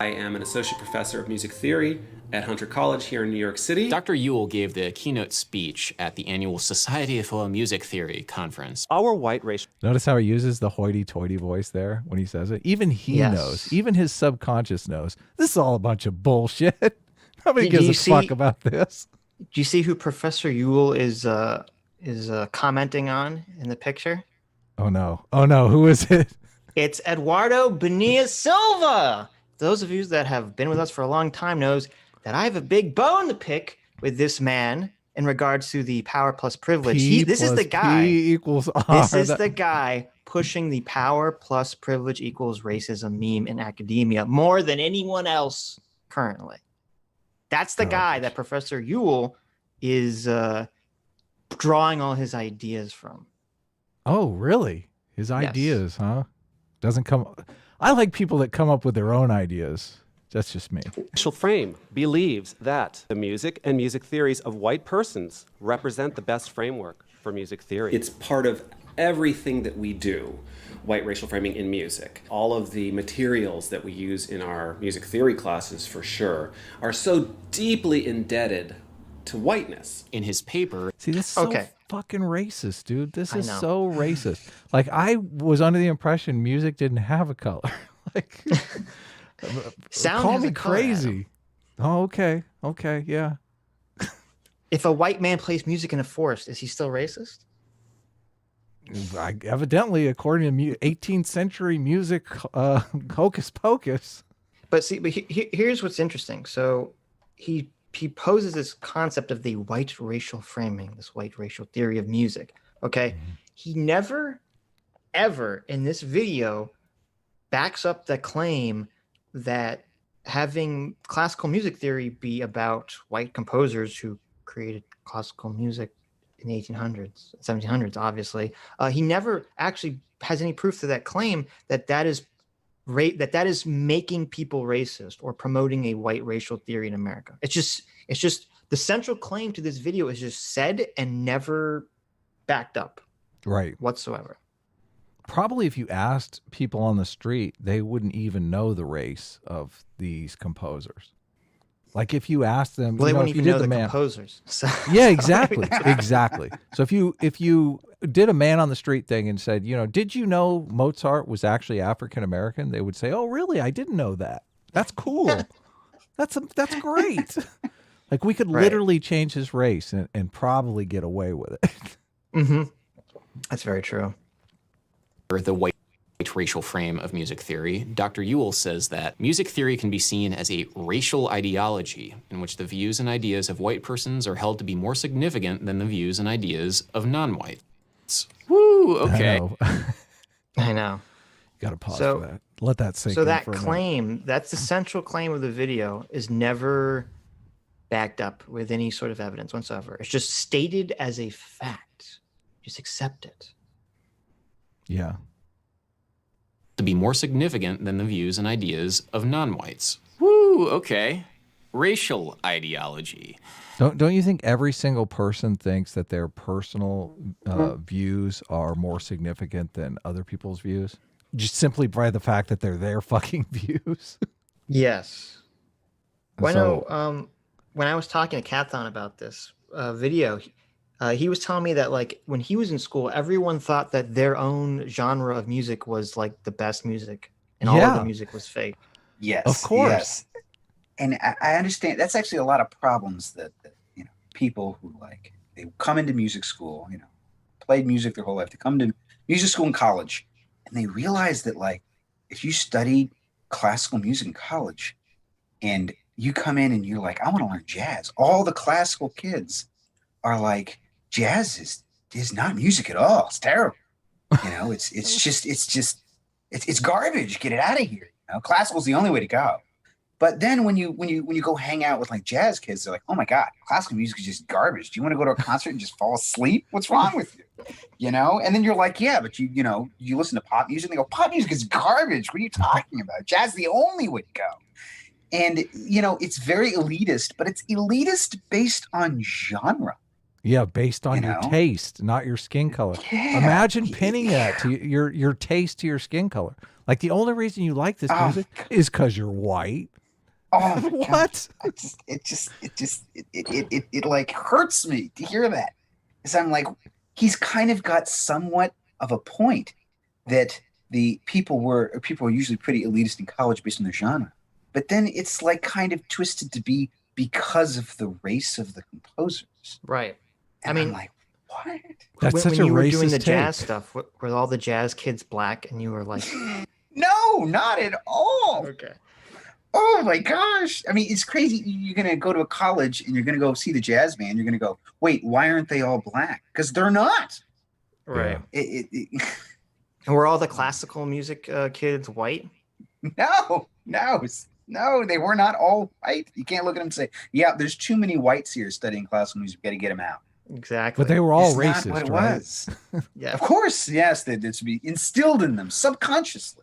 I am an associate professor of music theory at Hunter College here in New York City. Dr. Ewell gave the keynote speech at the annual Society for Music Theory conference. Our white racial... Notice how he uses the hoity-toity voice there when he says it? Even he knows, even his subconscious knows, this is all a bunch of bullshit. Nobody gives a fuck about this. Do you see who Professor Ewell is commenting on in the picture? Oh no. Oh no, who is it? It's Eduardo Bonilla Silva. Those of you that have been with us for a long time knows that I have a big bone to pick with this man in regards to the power plus privilege. This is the guy. P equals R. This is the guy pushing the power plus privilege equals racism meme in academia more than anyone else currently. That's the guy that Professor Ewell is drawing all his ideas from. Oh, really? His ideas, huh? Doesn't come... I like people that come up with their own ideas. That's just me. Racial frame believes that the music and music theories of white persons represent the best framework for music theory. It's part of everything that we do, white racial framing in music. All of the materials that we use in our music theory classes, for sure, are so deeply indebted to whiteness. In his paper... See, this is so fucking racist, dude. This is so racist. Like, I was under the impression music didn't have a color. Like, call me crazy. Oh, okay. Okay, yeah. If a white man plays music in a forest, is he still racist? Evidently, according to 18th century music, hocus pocus. But see, here's what's interesting. So he poses this concept of the white racial framing, this white racial theory of music. Okay. He never, ever in this video backs up the claim that having classical music theory be about white composers who created classical music in the 1800s, 1700s, obviously. He never actually has any proof to that claim that is making people racist or promoting a white racial theory in America. It's just the central claim to this video is just said and never backed up. Right. Whatsoever. Probably if you asked people on the street, they wouldn't even know the race of these composers. Like if you asked them, well, they wouldn't even know the composers. So. Yeah, exactly. Exactly. So if you did a man on the street thing and said, did you know Mozart was actually African-American? They would say, oh, really? I didn't know that. That's cool. That's great. Like we could literally change his race and probably get away with it. Mm-hmm. That's very true. The white racial frame of music theory, Dr. Ewell says that music theory can be seen as a racial ideology in which the views and ideas of white persons are held to be more significant than the views and ideas of non-whites. Woo, okay. I know. Got to pause for that. Let that sink in. So that claim, that's the central claim of the video, is never backed up with any sort of evidence whatsoever. It's just stated as a fact. Just accept it. Yeah. To be more significant than the views and ideas of non-whites. Woo, okay. Racial ideology. Don't you think every single person thinks that their personal views are more significant than other people's views? Just simply by the fact that they're their fucking views? Yes. Well, I know when I was talking to Kathon about this video, he was telling me that like when he was in school, everyone thought that their own genre of music was like the best music and all of the music was fake. Yes, of course. Yes. And I understand that's actually a lot of problems that people who they come into music school, played music their whole life, they come to music school in college and they realize that if you studied classical music in college and you come in and you're like, I want to learn jazz. All the classical kids are like, jazz is not music at all. It's terrible. It's garbage. Get it out of here. Classical is the only way to go. But then when you go hang out with jazz kids, they're like, oh my God, classical music is just garbage. Do you want to go to a concert and just fall asleep? What's wrong with you? And then you're like, yeah, but you listen to pop music and they go, pop music is garbage. What are you talking about? Jazz is the only way to go. And, it's very elitist, but it's elitist based on genre. Yeah, based on your taste, not your skin color. Yeah. Imagine pinning that to your taste to your skin color. Like the only reason you like this Oh, music is because you're white. Oh my What? gosh. It like hurts me to hear that. Because I'm like, he's kind of got somewhat of a point that the people are usually pretty elitist in college based on their genre. But then it's like kind of twisted to be because of the race of the composers. Right. And I mean, I'm like, what? That's such when a you were doing racist the jazz take. stuff, were all the jazz kids black? And you were like, No, not at all. okay. Oh my gosh. I mean, it's crazy. You're going to go to a college and you're going to go see the jazz band. You're going to go, wait, why aren't they all black? Because they're not. Right. It, And were all the classical music kids white? no, they were not all white. You can't look at them and say, yeah, there's too many whites here studying classical music. Got to get them out. Exactly. But they were all It's racist, not what it right? was. Yeah. Of course, yes, that should be instilled in them subconsciously.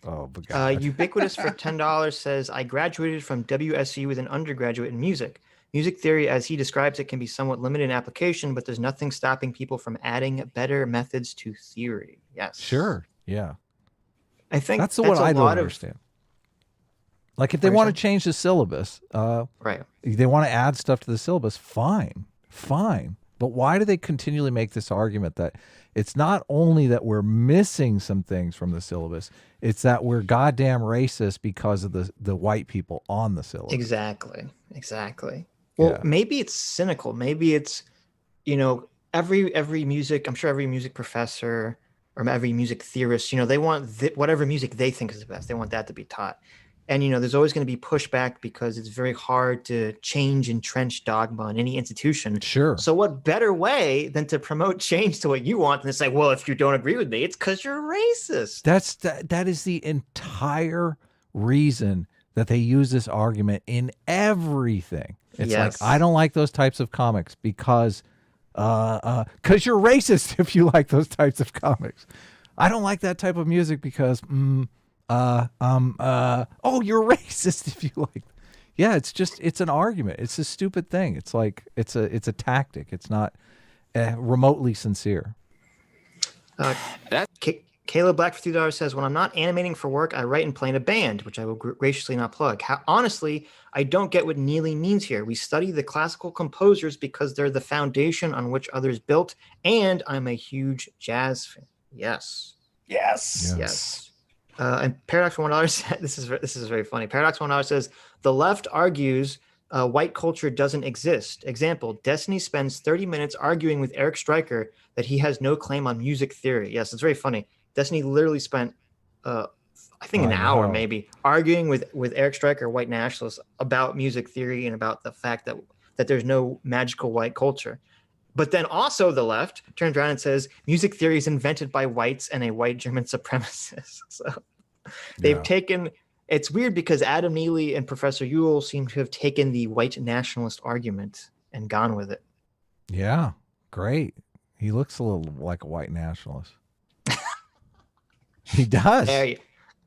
Oh, my God. Ubiquitous for $10 says, I graduated from WSU with an undergraduate in music. Music theory, as he describes it, can be somewhat limited in application, but there's nothing stopping people from adding better methods to theory. Yes. Sure. Yeah. I think That's the one a I don't lot of- understand. Like if they What are you want to saying? change the syllabus, Right. they want to add stuff to the syllabus, fine. But why do they continually make this argument that it's not only that we're missing some things from the syllabus, it's that we're goddamn racist because of the white people on the syllabus. Exactly. Well, Yeah. maybe it's cynical. Maybe it's, every music, I'm sure every music professor or every music theorist, they want whatever music they think is the best. They want that to be taught. And, there's always going to be pushback because it's very hard to change entrenched dogma in any institution. Sure. So what better way than to promote change to what you want? And it's like, well, if you don't agree with me, it's because you're racist. That is the entire reason that they use this argument in everything. It's Yes. like, I don't like those types of comics because you're racist if you like those types of comics. I don't like that type of music because you're racist if you like. Yeah, it's an argument. It's a stupid thing. It's like it's a tactic. It's not remotely sincere. Caleb Black for $2 says, when I'm not animating for work, I write and play in a band, which I will graciously not plug. Honestly, I don't get what Neely means here. We study the classical composers because they're the foundation on which others built, and I'm a huge jazz fan. Yes. And Paradox for $1 says, this is very funny. Paradox for $1 says, the left argues white culture doesn't exist. Example, Destiny spends 30 minutes arguing with Eric Stryker that he has no claim on music theory. Yes, it's very funny. Destiny literally spent, I think, an hour maybe arguing with Eric Stryker, white nationalist, about music theory and about the fact that there's no magical white culture. But then also the left turns around and says music theory is invented by whites and a white German supremacist. So they've taken, it's weird because Adam Neely and Professor Ewell seem to have taken the white nationalist argument and gone with it. Yeah, great. He looks a little like a white nationalist. He does.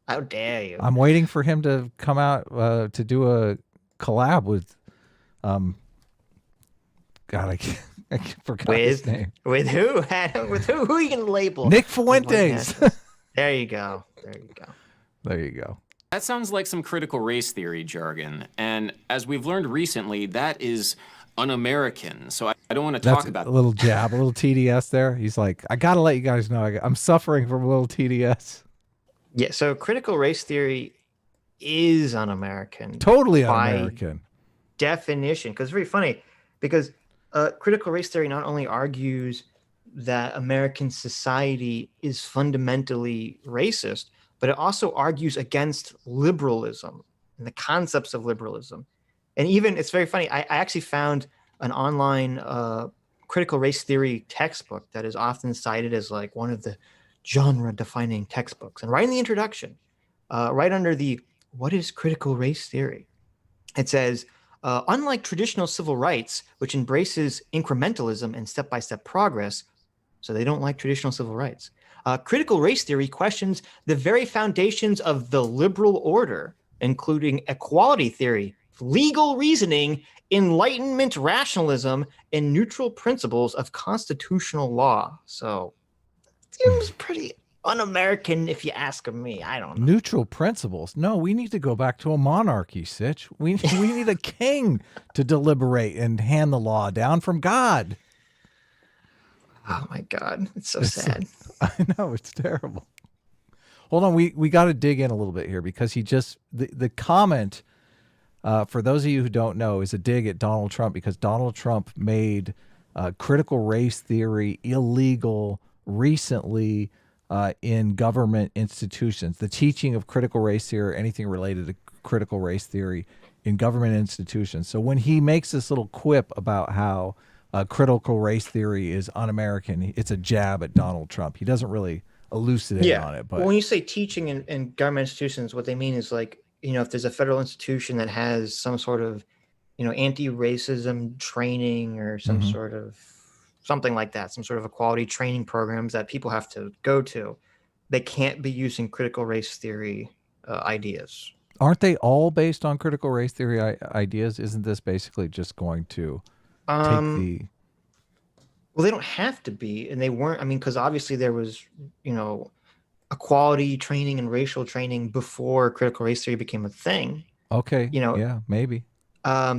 How dare you? I'm waiting for him to come out to do a collab with, God, I forgot his name. With who, Adam? With who? Who are you going to label? Nick Fuentes. There you go. There you go. That sounds like some critical race theory jargon. And as we've learned recently, that is un-American. So I don't want to talk about a little jab, a little TDS there. He's like, I got to let you guys know I'm suffering from a little TDS. Yeah, so critical race theory is un-American. Totally by un-American. Definition. Because it's very funny because critical race theory not only argues that American society is fundamentally racist, but it also argues against liberalism and the concepts of liberalism. And even, it's very funny, I actually found an online critical race theory textbook that is often cited as like one of the genre-defining textbooks. And right in the introduction, right under the what is critical race theory, it says, unlike traditional civil rights, which embraces incrementalism and step-by-step progress, so they don't like traditional civil rights, critical race theory questions the very foundations of the liberal order, including equality theory, legal reasoning, Enlightenment rationalism, and neutral principles of constitutional law. So, seems pretty un-American, if you ask me. I don't know. Neutral principles. No, we need to go back to a monarchy, Sitch. We need a king to deliberate and hand the law down from God. Oh my God, it's so sad. I know, it's terrible. Hold on, we got to dig in a little bit here because he just the comment for those of you who don't know is a dig at Donald Trump because Donald Trump made critical race theory illegal recently in government institutions. The teaching of critical race theory or anything related to critical race theory in government institutions. So when he makes this little quip about how critical race theory is un-American, it's a jab at Donald Trump. He doesn't really elucidate on it. But well, when you say teaching in government institutions, what they mean is like, if there's a federal institution that has some sort of, anti-racism training or some sort of something like that, some sort of equality training programs that people have to go to, they can't be using critical race theory ideas. Aren't they all based on critical race theory ideas? Isn't this basically just going to take the... Well, they don't have to be, and they weren't. I mean, because obviously there was, equality training and racial training before critical race theory became a thing. Okay. Yeah, maybe.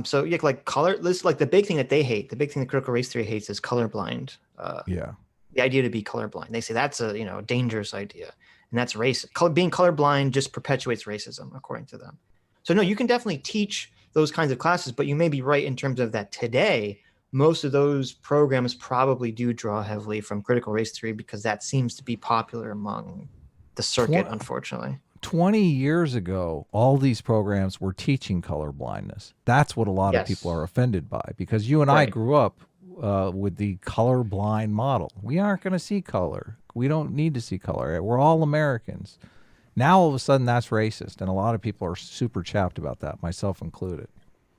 So yeah, like like the big thing that they hate, the big thing that critical race theory hates is colorblind. Yeah. The idea to be colorblind. They say that's a dangerous idea, and that's racist. Being colorblind just perpetuates racism, according to them. So no, you can definitely teach those kinds of classes, but you may be right in terms of that today. Most of those programs probably do draw heavily from critical race theory because that seems to be popular among the circuit, unfortunately. 20 years ago, all these programs were teaching color blindness. That's what a lot of people are offended by because you and I grew up with the color blind model. We aren't going to see color. We don't need to see color. We're all Americans. Now, all of a sudden, that's racist, and a lot of people are super chapped about that, myself included.